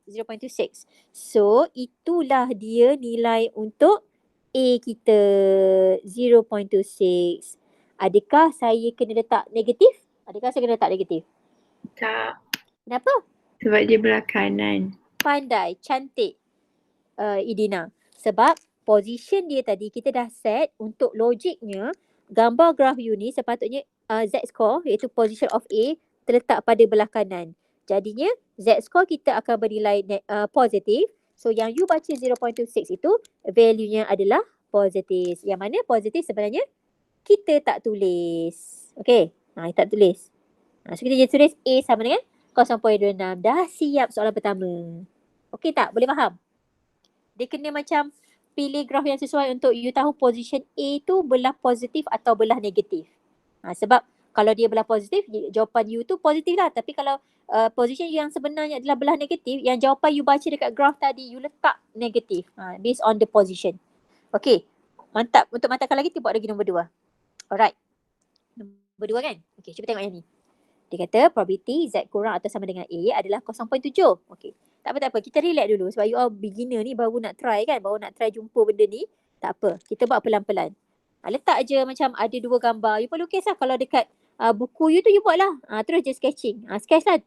0.26. So itulah dia nilai untuk A kita. 0.26. Adakah saya kena letak negatif? Tak. Kenapa? Sebab dia belah kanan. Pandai, cantik Idina. Sebab position dia tadi kita dah set untuk logiknya gambar graf you ni sepatutnya Z-score iaitu position of A terletak pada belah kanan. Jadinya Z-score kita akan bernilai positif. So yang you baca 0.26 itu value-nya adalah positif. Yang mana positif sebenarnya kita tak tulis. Okay. Tak tulis. So kita jadi tulis A sama dengan 0.26. Dah siap soalan pertama. Okay tak? Boleh faham? Dia kena macam pilih graf yang sesuai untuk you tahu position A tu belah positif atau belah negatif. Sebab kalau dia belah positif, jawapan you tu positif lah. Tapi kalau position you yang sebenarnya adalah belah negatif, yang jawapan you baca dekat graf tadi, you letak negatif. Based on the position. Okay. Mantap. Untuk matakan lagi, kita buat lagi nombor 2. Alright. Nombor 2 kan? Okay, cuba tengok yang ni. Dia kata probability Z kurang atau sama dengan A adalah 0.7. Okay. Tak apa. Kita relax dulu sebab you all beginner ni baru nak try kan. Baru nak try jumpa benda ni. Tak apa. Kita buat pelan-pelan. Letak je macam ada 2 gambar. You pun lukis lah. Kalau dekat buku you tu you buat lah. Terus je sketching. Sketch lah.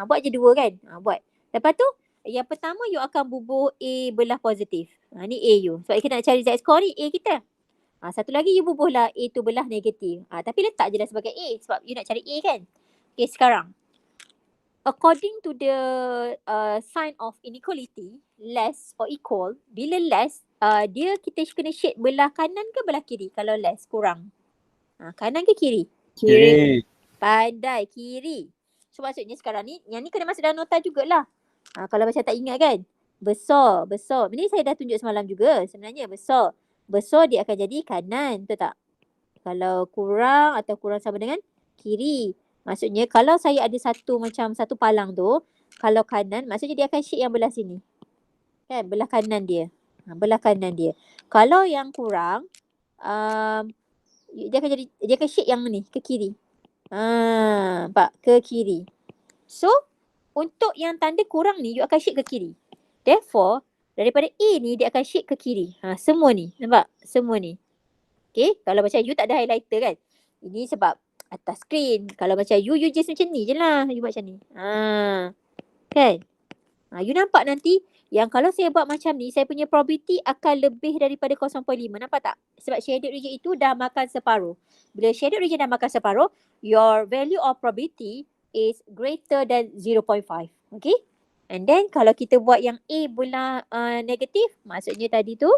Buat je 2 kan. Buat. Lepas tu yang pertama you akan bubuh A belah positif. Ni A you. Sebab kita nak cari Z-score ni A kita. Satu lagi you bubuh lah A tu belah negatif. Tapi letak je lah sebagai A sebab you nak cari A kan. Okay, sekarang. According to the sign of inequality, less or equal, bila less, kita kena shade belah kanan ke belah kiri kalau less, kurang? Kanan ke kiri? Kiri. Pandai, kiri. So maksudnya sekarang ni, yang ni kena masuk dalam nota jugalah. Kalau macam tak ingat kan? Besar. Ini saya dah tunjuk semalam juga. Sebenarnya besar. Besar dia akan jadi kanan, betul tak? Kalau kurang atau kurang sama dengan kiri. Maksudnya kalau saya ada satu palang tu, kalau kanan, maksudnya dia akan shade yang belah sini. Kan? Belah kanan dia. Kalau yang kurang, dia akan shade yang ni, ke kiri. Nampak? Ke kiri. So, untuk yang tanda kurang ni, you akan shade ke kiri. Therefore, daripada A ni, dia akan shade ke kiri. Semua ni. Nampak? Semua ni. Okay? Kalau macam you tak ada highlighter kan? Ini sebab atas screen. Kalau macam you just macam ni je lah. You buat macam ni. Kan? You nampak nanti yang kalau saya buat macam ni, saya punya probability akan lebih daripada 0.5. Nampak tak? Sebab shaded region itu dah makan separuh. Bila shaded region dah makan separuh, your value of probability is greater than 0.5. Okay? And then kalau kita buat yang A pula negatif, maksudnya tadi tu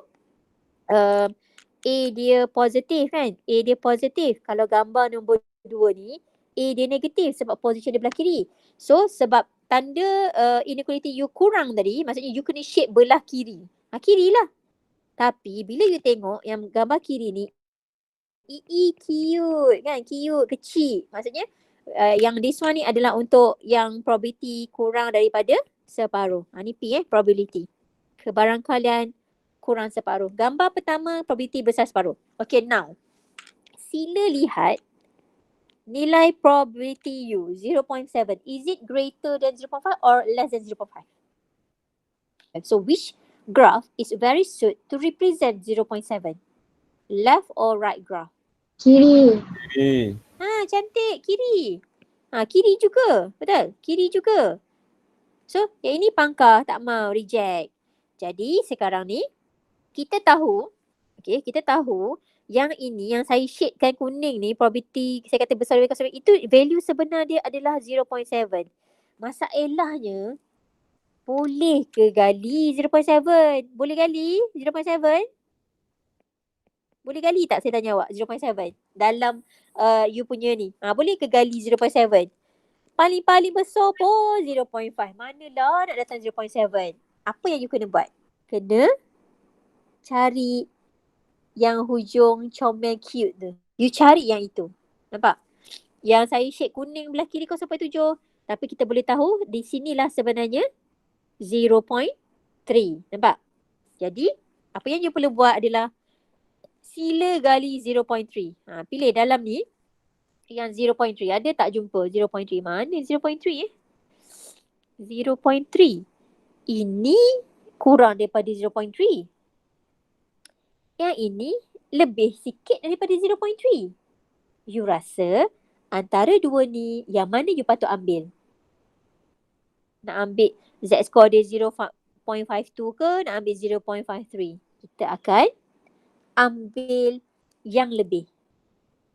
A dia positif kan? A dia positif. Kalau gambar nombor 2 ni, A dia negatif sebab position dia belah kiri. So sebab tanda inequality you kurang tadi, maksudnya you kena shape belah kiri. Kiri lah. Tapi bila you tengok yang gambar kiri ni, cute kan? Cute, kecil. Maksudnya yang this one ni adalah untuk yang probability kurang daripada separuh. Ni P probability. Kebarangkalian kurang separuh. Gambar pertama probability besar separuh. Okay, now. Sila lihat nilai probability you 0.7. Is it greater than 0.5 or less than 0.5? So which graph is very suited to represent 0.7? Left or right graph? Kiri. Kiri. Cantik. Kiri. Kiri juga. Betul? Kiri juga. So, yang ini pangkah tak mau reject. Jadi, sekarang ni kita tahu, kita tahu yang ini yang saya shadekan kuning ni, probability saya kata besar daripada 0.7, itu value sebenar dia adalah 0.7. Masalahnya, boleh ke gali 0.7? Boleh gali 0.7? Boleh gali tak saya tanya awak 0.7 dalam you punya ni? Boleh ke gali 0.7? Paling-paling besar pun 0.5. Manalah nak datang 0.7? Apa yang you kena buat? Kena cari yang hujung comel cute tu. You cari yang itu. Nampak? Yang saya shade kuning belah kiri 0.7. Tapi kita boleh tahu di sinilah sebenarnya 0.3. Nampak? Jadi, apa yang you perlu buat adalah sila gali 0.3. Pilih dalam ni yang 0.3. Ada tak jumpa 0.3? Mana 0.3 0.3. Ini kurang daripada 0.3. Yang ini lebih sikit daripada 0.3. You rasa antara dua ni yang mana you patut ambil? Nak ambil Z-score dia 0.52 ke nak ambil 0.53? Kita akan ambil yang lebih.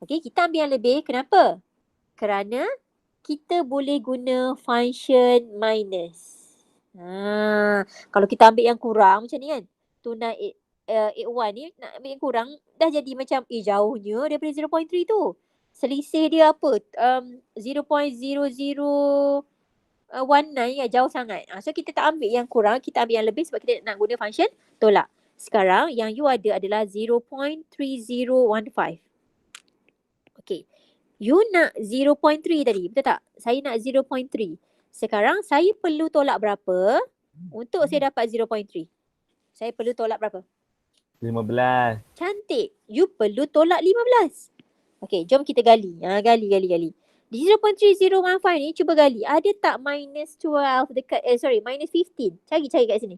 Okay, kita ambil yang lebih. Kenapa? Kerana kita boleh guna function minus. Kalau kita ambil yang kurang macam ni kan, 2981 ni nak ambil yang kurang, dah jadi macam jauhnya daripada 0.3 tu. Selisih dia apa? 0.0019 ya, jauh sangat. So kita tak ambil yang kurang, kita ambil yang lebih sebab kita nak guna function tolak. Sekarang yang you ada adalah 0.3015. Okay. You nak 0.3 tadi, betul tak? Saya nak 0.3. Sekarang saya perlu tolak berapa untuk saya dapat 0.3? Saya perlu tolak berapa? 15. Cantik. You perlu tolak 15. Okay, jom kita gali. Gali. Di 0.3015 ni cuba gali. Ada tak minus 12 dekat, minus 15. Cari kat sini.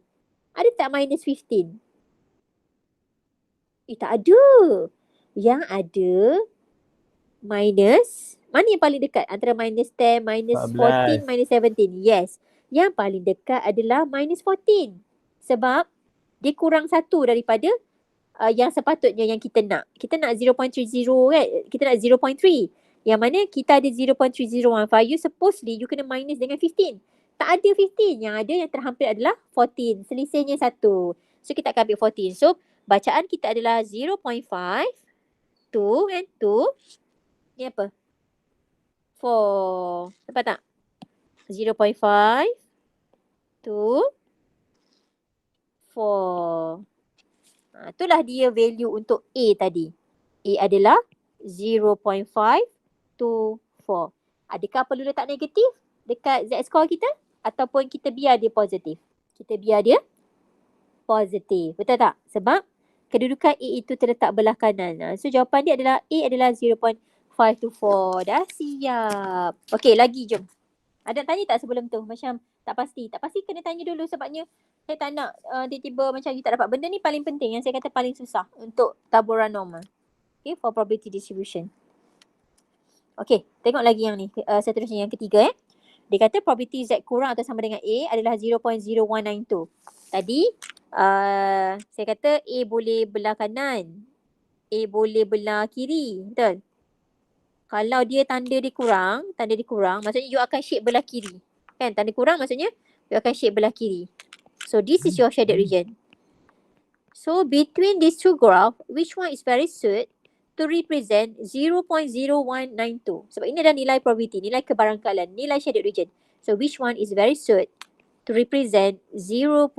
Ada tak minus 15? Tak ada. Yang ada minus, mana yang paling dekat antara minus 10, minus 14, 14. minus 17? Yes. Yang paling dekat adalah minus 14. Sebab dia kurang satu daripada yang sepatutnya yang kita nak. Kita nak 0.30 kan? Kita nak 0.3. Yang mana kita ada 0.3015. You supposedly you kena minus dengan 15. Tak ada 15. Yang ada yang terhampir adalah 14. Selisihnya 1. So kita akan ambil 14. So bacaan kita adalah 0.5, 2 and 2. Ni apa? 4. Nampak tak? 0.5, 2, 4. Itulah dia value untuk A tadi. A adalah 0.524. Adakah perlu letak negatif dekat Z-score kita? Ataupun kita biar dia positif? Kita biar dia positif. Betul tak? Sebab kedudukan A itu terletak belah kanan. So jawapan dia adalah A adalah 0.524. Dah siap. Okey, lagi jom. Ada nak tanya tak sebelum tu? Macam tak pasti. Tak pasti kena tanya dulu sebabnya saya tak nak tiba-tiba macam you tak dapat. Benda ni paling penting yang saya kata paling susah untuk taburan normal. Okay, for probability distribution. Okey, tengok lagi yang ni. Seterusnya yang ketiga Dia kata probability Z kurang atau sama dengan A adalah 0.0192. Tadi saya kata A boleh belah kanan, A boleh belah kiri, betul? Kalau dia tanda dia kurang, maksudnya you akan shape belah kiri. Kan? Tanda kurang maksudnya you akan shape belah kiri. So this is your shaded region. So between these two graph, which one is very suited to represent 0.0192? Sebab ini adalah nilai probability, nilai kebarangkalan, nilai shaded region. So which one is very suited to represent 0.0192?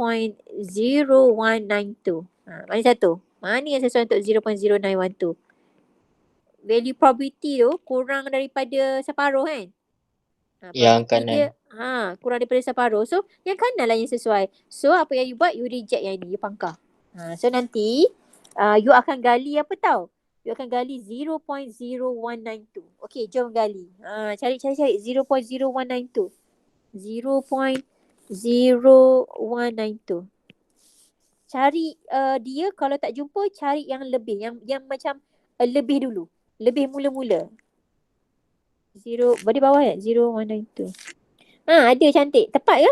Mana satu? Mana yang sesuai untuk 0.0912? Value probability tu kurang daripada separuh kan? Yang Probability kanan. dia kurang daripada separuh. So yang kanan lah yang sesuai. So apa yang you buat? You reject yang ini, you pangkah. So nanti you akan gali apa tau? You akan gali 0.0192. Okay, jom gali. Cari 0.0192. 0.0192. Cari dia, kalau tak jumpa cari yang lebih, yang macam lebih dulu. Lebih mula-mula. Di bawah ya? 0192. Ada cantik. Tepat ke?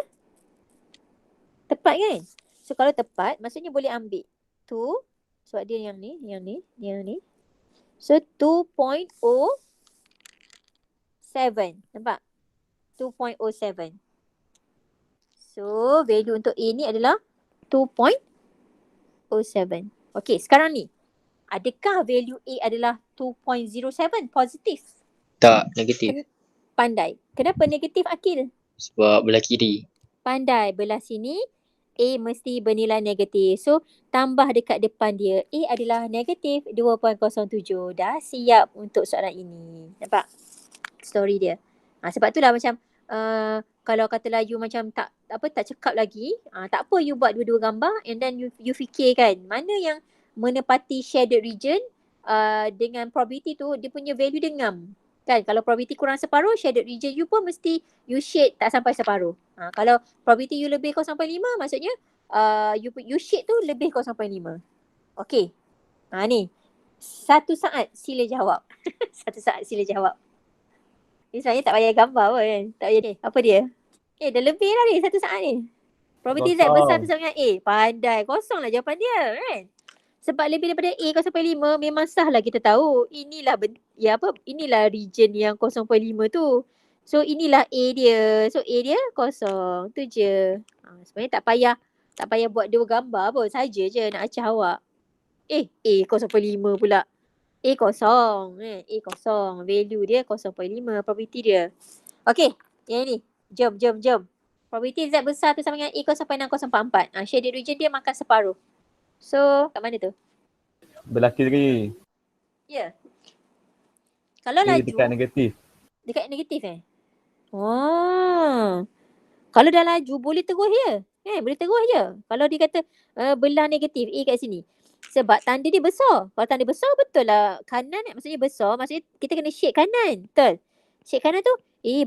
Tepat kan? So kalau tepat, maksudnya boleh ambil 2. Sebab dia yang ni. So 2.07. Nampak? 2.07. So value untuk A ni adalah 2.07. Okay, sekarang ni. Adakah value A adalah 2.07 positif? Tak, negatif. Pandai. Kenapa negatif, Akil? Sebab belah kiri. Pandai. Belah sini A mesti bernilai negatif. So tambah dekat depan dia. A adalah negatif 2.07. Dah siap untuk soalan ini. Nampak story dia? Sebab itulah macam kalau katalah you macam tak cekap lagi, tak apa you buat dua-dua gambar and then you fikirkan mana yang menepati shaded region dengan probability tu dia punya value dia ngam. Kan kalau probability kurang separuh, shaded region you pun mesti you shade tak sampai separuh. Kalau probability you lebih 0.5 maksudnya you shade tu lebih 0.5. Okey. Ni. Satu saat sila jawab. Satu saat sila jawab. Ni sebenarnya tak payah gambar pun kan. Tak payah ni. Apa dia? Dah lebih lah ni satu saat ni. Probability Z besar tu sama dengan A. Pandai. Kosong lah jawapan dia kan. Sebab lebih daripada A 0.5 memang sah lah kita tahu. Inilah inilah region yang 0.5 tu. So inilah A dia. So A dia kosong. Tu je. Sebenarnya tak payah buat dua gambar pun. Saja je nak acah awak. A 0.5 pula. A kosong. A kosong. Value dia 0.5. Probability dia. Okay. Yang ni. Jom. Probability Z besar tu sama dengan A 0.6044. Shaded region dia makan separuh. So, kat mana tu? Belah kiri. Ya. Kalau laju. Dekat negatif. Dekat negatif Kalau dah laju, boleh terus je. Boleh terus je. Kalau dia kata belah negatif A kat sini. Sebab tanda dia besar. Kalau tanda besar, betul lah. Kanan maksudnya besar. Maksudnya kita kena shade kanan. Betul. Shade kanan tu,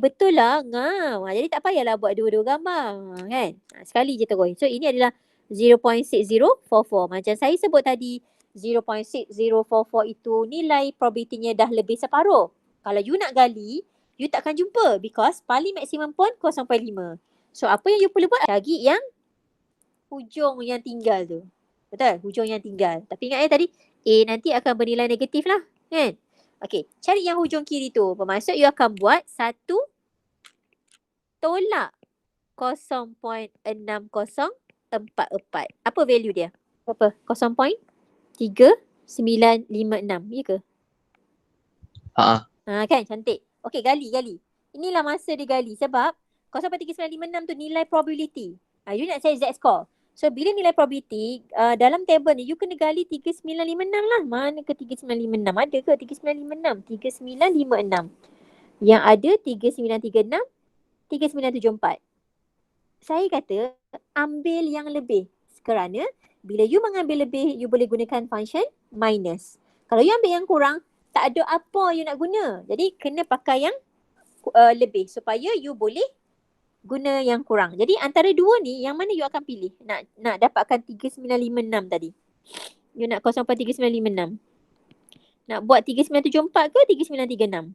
betul lah. Ngam. Jadi tak payahlah buat dua-dua gambar. Kan? Sekali je terus. So, ini adalah 0.6044. Macam saya sebut tadi, 0.6044 itu nilai probability-nya dah lebih separuh. Kalau you nak gali, you takkan jumpa because paling maksimum pun 0.5. So apa yang you perlu buat? Cari yang hujung yang tinggal tu. Betul? Hujung yang tinggal. Tapi ingat tadi, A nanti akan bernilai negatif lah. Kan? Okay, cari yang hujung kiri tu. Bermaksud you akan buat 1 tolak 0.6044. Apa value dia? Apa? 0.3956. Ya ke? Kan cantik. Okey, gali. Inilah masa dia gali sebab 0.3956 tu nilai probability. You nak cari Z score. So bila nilai probability dalam table ni you kena gali 3956 lah. Mana ke 3956? Ada ke 3956? 3956. Yang ada 3936, 3974. Saya kata ambil yang lebih kerana bila you mengambil lebih you boleh gunakan function minus. Kalau you ambil yang kurang tak ada apa you nak guna. Jadi kena pakai yang lebih supaya you boleh guna yang kurang. Jadi antara dua ni yang mana you akan pilih nak dapatkan 3956 tadi. You nak 0.3956. Nak buat 3974 ke 3936?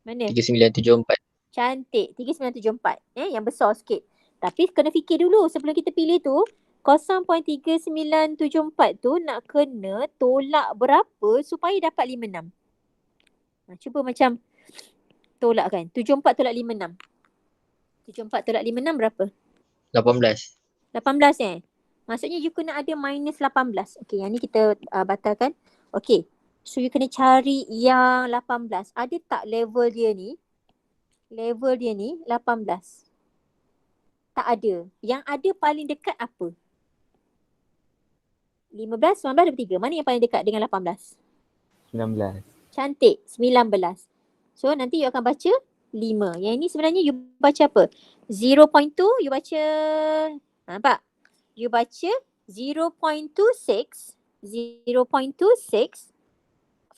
Mana? 3974. Cantik. 3974. Yang besar sikit. Tapi kena fikir dulu sebelum kita pilih tu. 0.3974 tu nak kena tolak berapa supaya dapat 56. Cuba macam tolak kan. 74 tolak 56. 74 tolak 56 berapa? 18. 18 Maksudnya you kena ada minus 18. Okay, yang ni kita batalkan. Okay. So you kena cari yang 18. Ada tak level dia ni? Level dia ni 18. Tak ada. Yang ada paling dekat apa? 15, 19, 23. Mana yang paling dekat dengan 18? 19. Cantik. 19. So nanti you akan baca 5. Yang ini sebenarnya you baca apa? 0.2 you baca, nampak? You baca 0.26, 0.26,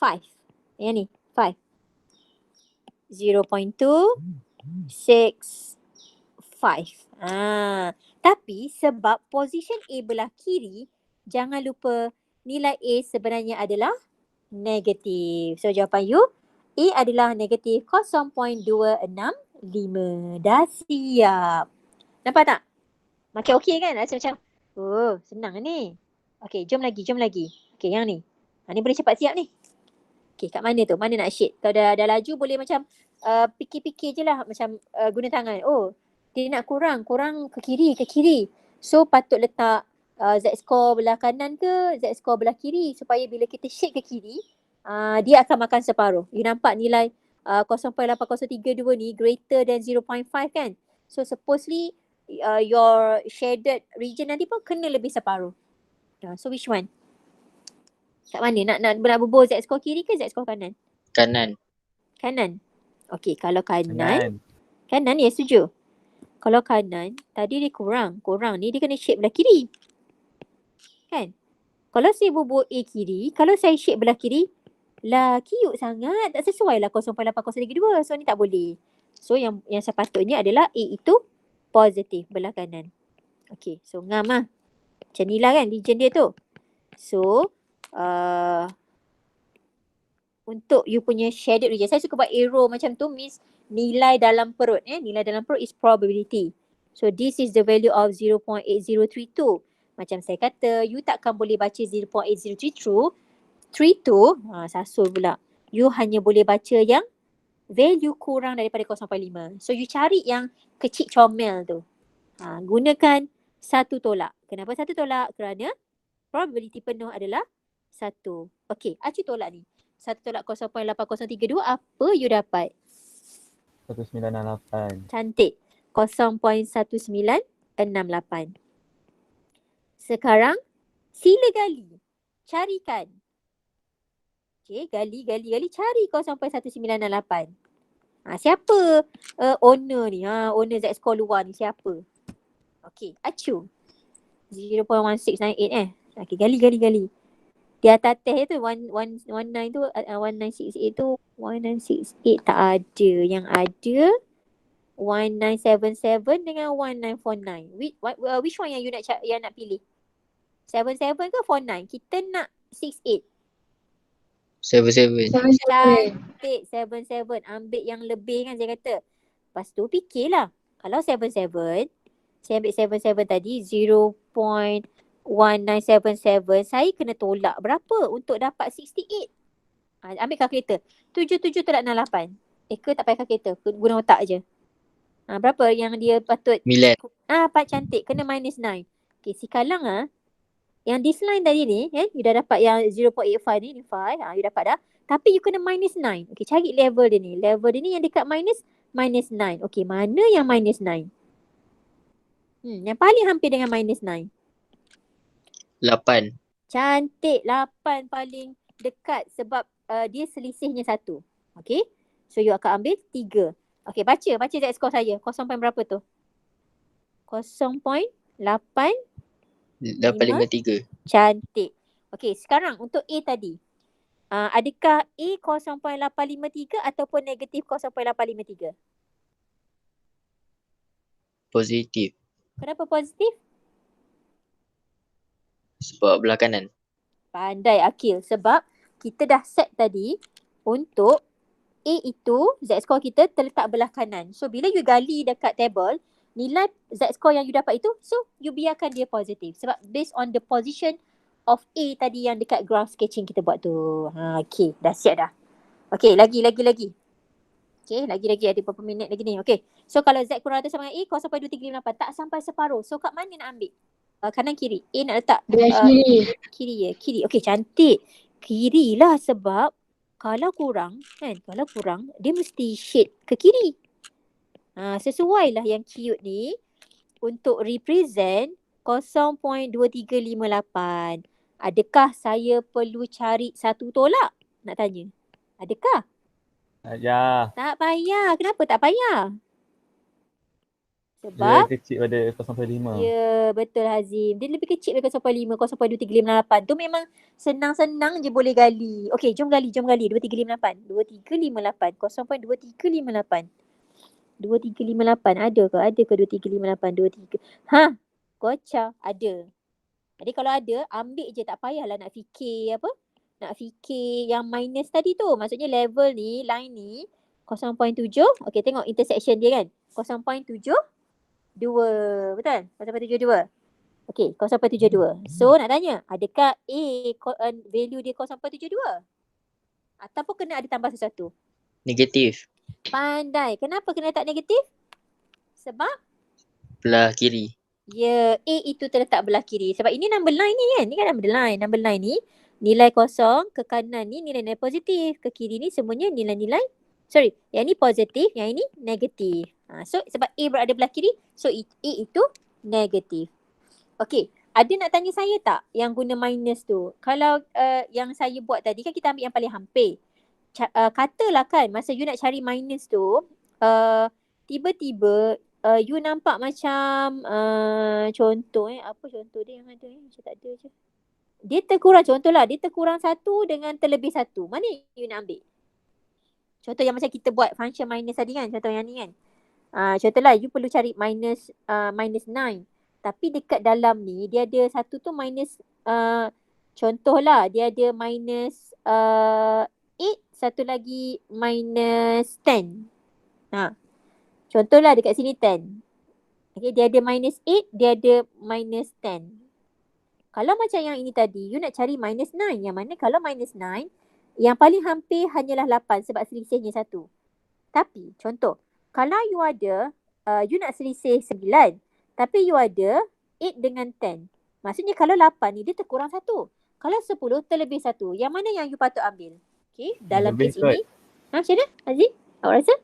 5. Yang ni, 5. 0.26, 5. Tapi sebab position A belah kiri, jangan lupa nilai A sebenarnya adalah negatif. So jawapan you, A adalah negatif 0.265. Dah siap. Nampak tak? Makin okey kan? Rasa macam, oh senang ni. Okey, jom lagi. Okey, yang ni. Ni boleh cepat siap ni. Okey, kat mana tu? Mana nak shade? Kalau dah laju boleh macam fikir-fikir je lah. Macam guna tangan. Oh, dia nak kurang ke kiri. So patut letak Z-score belah kanan ke Z-score belah kiri. Supaya bila kita shade ke kiri, dia akan makan separuh. You nampak nilai 0.8032 ni greater than 0.5 kan? So supposedly your shaded region nanti pun kena lebih separuh. So which one? Kat mana? Nak bubur Z-score kiri ke Z-score kanan? Kanan. Kanan. Okey, kalau kanan ya setuju. Kalau kanan, tadi dia kurang ni dia kena shade belah kiri. Kan? Kalau saya bubur A kiri, kalau saya shade belah kiri, kiuk sangat, tak sesuai lah 0.8032. So ni tak boleh. So yang sepatutnya adalah A itu positif belah kanan. Okey, so ngam lah. Macam ni lah kan region dia tu. So untuk you punya shaded region, saya suka buat arrow macam tu, means nilai dalam perut. Nilai dalam perut is probability. So this is the value of 0.8032. Macam saya kata, you takkan boleh baca 0.8032. Sasul pula. You hanya boleh baca yang value kurang daripada 0.5. So you cari yang kecil comel tu. Gunakan satu tolak. Kenapa satu tolak? Kerana probability penuh adalah 1. Okey, Acu tolak ni. 1 tolak 0.8032, apa you dapat? 1968. Cantik. 0.1968. Sekarang, sila gali. Carikan. Okey, gali. Cari 0.1968. Siapa owner ni? Owner Z-score luar ni siapa? Okey, Acu. 0.1698 Okey, gali. Di atas test tu 19 tu 1968 tu 1968 tak ada. Yang ada 1977 dengan 1949. Which one yang you nak pilih? 77 ke 49? Kita nak 68. 77. Cantik 77. Ambil yang lebih kan saya kata. Lepas tu fikirlah. Kalau 77, saya ambil 77 tadi 0.1977, saya kena tolak berapa untuk dapat 68? Ambil kalkulator. 77 tolak 68. Ke tak payah kalkulator, guna otak je. Berapa yang dia patut? 9. Part cantik, kena minus 9. Okay, si Kalang yang this line tadi ni, you dah dapat yang 0.85 ni 5, you dapat dah. Tapi you kena minus 9. Okay, cari level dia ni. Level dia ni yang dekat minus 9. Okay, mana yang minus 9? Yang paling hampir dengan minus 9. 8. Cantik. 8 paling dekat sebab dia selisihnya 1. Okay. So you akan ambil 3. Okay, baca Z-score saya. 0. berapa tu? 0.853. Cantik. Okay, sekarang untuk A tadi. Adakah A 0.853 ataupun negatif 0.853? Positif. Kenapa positif? Sebab belah kanan. Pandai Akil. Sebab kita dah set tadi untuk A itu Z-score kita terletak belah kanan. So bila you gali dekat table, nilai Z-score yang you dapat itu, so you biarkan dia positif. Sebab based on the position of A tadi yang dekat graph sketching kita buat tu. Okay, dah siap dah. Okay, lagi. Okay, lagi ada berapa minit lagi ni. Okay, so kalau Z kurang atau sama dengan A, 0.2358, tak sampai separuh. So kat mana nak ambil? Kanan kiri. A nak letak kiri ya. Kiri. Okay, cantik. Kiri lah sebab kalau kurang dia mesti shade ke kiri. Sesuai lah yang cute ni untuk represent 0.2358. Adakah saya perlu cari satu tolak? Nak tanya. Adakah? Ya. Tak payah. Kenapa tak payah? Dia Sebab kecil pada 0.5. ya, betul Hazim. Dia lebih kecil daripada 0.5, 0.2358. Tu memang senang-senang je boleh gali. Okey, jom gali. 2358. 2358. 0.2358. 2358 ada ke? Ada ke 2358? 23. Gocah. Ada. Jadi kalau ada, ambil je. Tak payahlah nak fikir apa? Nak fikir yang minus tadi tu. Maksudnya level ni, line ni 0.7. Okey, tengok intersection dia kan. 0.72. Betul? 0.72. Okey, 0.72. So nak tanya, adakah A value dia 0.72? Ataupun kena ada tambah sesuatu? Negatif. Pandai. Kenapa kena letak negatif? Sebab Belah kiri. ya, A itu terletak belah kiri. Sebab ini number line ni kan. Ni kan number line. Number line ni nilai kosong, ke kanan ni nilai-nilai positif. Ke kiri ni semuanya nilai-nilai, yang ni positif, yang ini negatif. So sebab A berada belah kiri, so A itu negatif. Okey, ada nak tanya saya tak yang guna minus tu? Kalau yang saya buat tadi kan kita ambil yang paling hampir. Katalah kan masa you nak cari minus tu, tiba-tiba you nampak macam contoh apa contoh dia yang ada macam tak ada je. Dia terkurang, contohlah dia terkurang 1 dengan terlebih 1. Mana you nak ambil? Contoh yang macam kita buat function minus tadi kan, contoh yang ni kan. Contohlah you perlu cari minus 9. Tapi dekat dalam ni dia ada satu tu minus contohlah dia ada minus 8, satu lagi minus 10. Contohlah dekat sini 10. Okay, dia ada minus 8, dia ada minus 10. Kalau macam yang ini tadi, you nak cari minus 9. Yang mana kalau minus 9, yang paling hampir hanyalah 8 sebab selisihnya 1. Tapi contoh, kalau you ada, you nak selisih 9. Tapi you ada 8 dengan 10. Maksudnya kalau 8 ni dia terkurang 1. Kalau 10 terlebih 1. Yang mana yang you patut ambil? Okay, dalam Lebih kes ini. Macam mana Aziz? Awak rasa?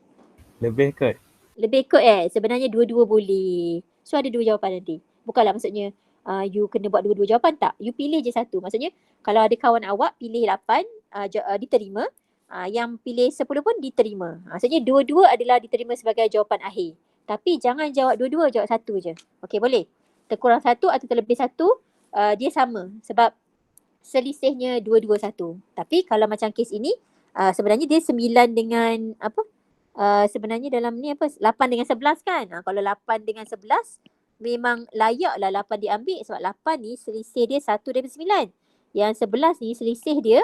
Lebih kot. Lebih kot sebenarnya dua-dua boleh. So ada 2 jawapan nanti. Bukanlah maksudnya you kena buat 2 jawapan, tak. You pilih je satu. Maksudnya kalau ada kawan awak pilih 8 diterima. Yang pilih 10 pun diterima. Maksudnya dua-dua adalah diterima sebagai jawapan akhir. Tapi jangan jawab dua-dua, jawab satu je. Okey, boleh. Terkurang 1 atau terlebih 1 dia sama. Sebab selisihnya 2-2-1. Tapi kalau macam kes ini sebenarnya dia 9 dengan apa? Sebenarnya dalam ni apa? 8 dengan 11 kan? Kalau 8 dengan 11 memang layaklah 8 diambil sebab 8 ni selisih dia 1 daripada 9. Yang 11 ni selisih dia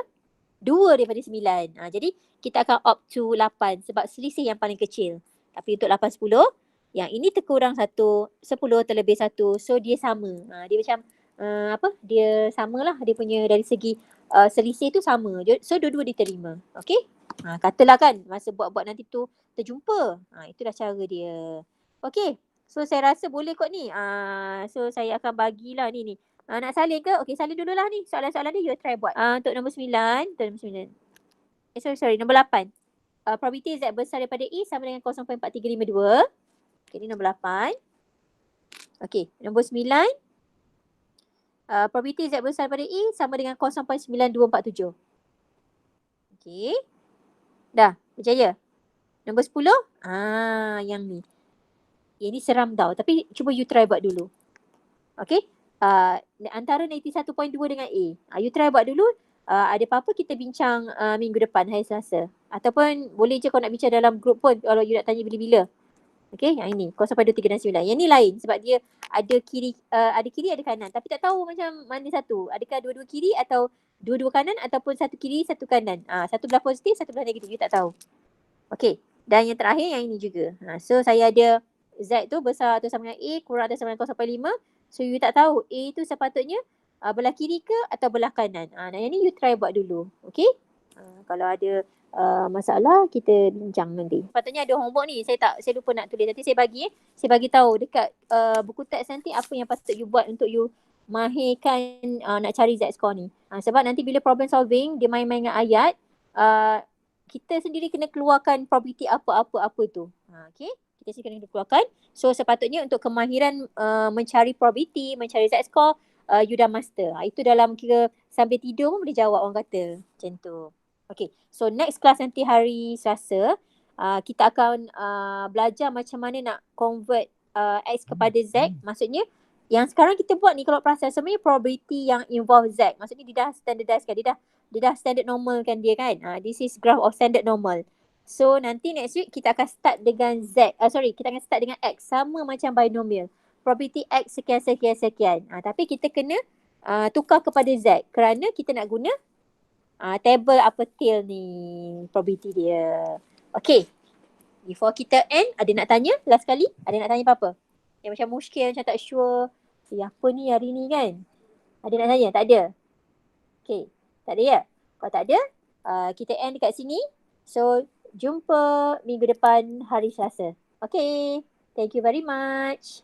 2 daripada 9. Jadi kita akan opt to 8 sebab selisih yang paling kecil. Tapi untuk 8, 10, yang ini terkurang 1, 10 terlebih 1. So dia sama. Dia macam dia samalah dia punya dari segi selisih tu sama. So dua-dua diterima. Okey? Katalah kan masa buat-buat nanti tu terjumpa. Itulah cara dia. Okey. So saya rasa boleh kot ni. So saya akan bagilah ni. Nak salin ke? Okey, salin dululah ni. Soalan-soalan ni you try buat. Untuk nombor 9. Nombor 8. Probability Z besar daripada A sama dengan 0.4352. Okey, ni nombor 8. Okey, nombor 9. Probability Z besar daripada A sama dengan 0.9247. Okey. Dah, berjaya. Nombor 10. Yang ni. Yang ni seram tau. Tapi cuba you try buat dulu. Okey. Antara 91.2 dengan A. You try buat dulu. Ada apa-apa kita bincang minggu depan, hari Selasa. Ataupun boleh je kau nak bincang dalam grup pun kalau you nak tanya bila-bila. Okey, yang ini 0.23 dan 9. Yang ni lain sebab dia ada kiri ada kanan. Tapi tak tahu macam mana satu. Adakah dua-dua kiri atau dua-dua kanan ataupun satu kiri, satu kanan. Satu belah positif, satu belah negatif. You tak tahu. Okay. Dan yang terakhir yang ini juga. So saya ada Z tu besar atau sama dengan A kurang atau sama dengan 0.5. So you tak tahu A tu sepatutnya belah kiri ke atau belah kanan. Nah yang ni you try buat dulu. Okay. Kalau ada masalah kita bincang nanti. Sepatutnya ada homework ni. Saya lupa nak tulis. Nanti saya bagi tahu dekat buku teks nanti apa yang patut you buat untuk you mahirkan nak cari Z score ni. Sebab nanti bila problem solving dia main-main dengan ayat, kita sendiri kena keluarkan probability apa-apa tu. Okay. Kita sendiri kena keluarkan. So sepatutnya untuk kemahiran mencari probability, mencari Z score, you dah master. Itu dalam kira sambil tidur pun boleh jawab orang kata. Macam tu. Okay. So next class nanti hari Selasa, kita akan belajar macam mana nak convert X kepada Z. Maksudnya yang sekarang kita buat ni kalau perasan sebenarnya probability yang involve Z. Maksudnya dia dah standardized kan. Dia dah standard normal kan dia kan. This is graph of standard normal. So nanti next week kita akan start dengan kita akan start dengan X. Sama macam binomial. Probability X sekian. Tapi kita kena tukar kepada Z. Kerana kita nak guna table upper tail ni. Probability dia. Okay. Before kita end, ada nak tanya last kali? Ada nak tanya apa-apa? Yang macam muskil, macam tak sure. Apa ni hari ni kan? Ada nak tanya? Tak ada? Okay. Tak ada ya? Kalau tak ada, kita end dekat sini. So, jumpa minggu depan hari Selasa. Okay. Thank you very much.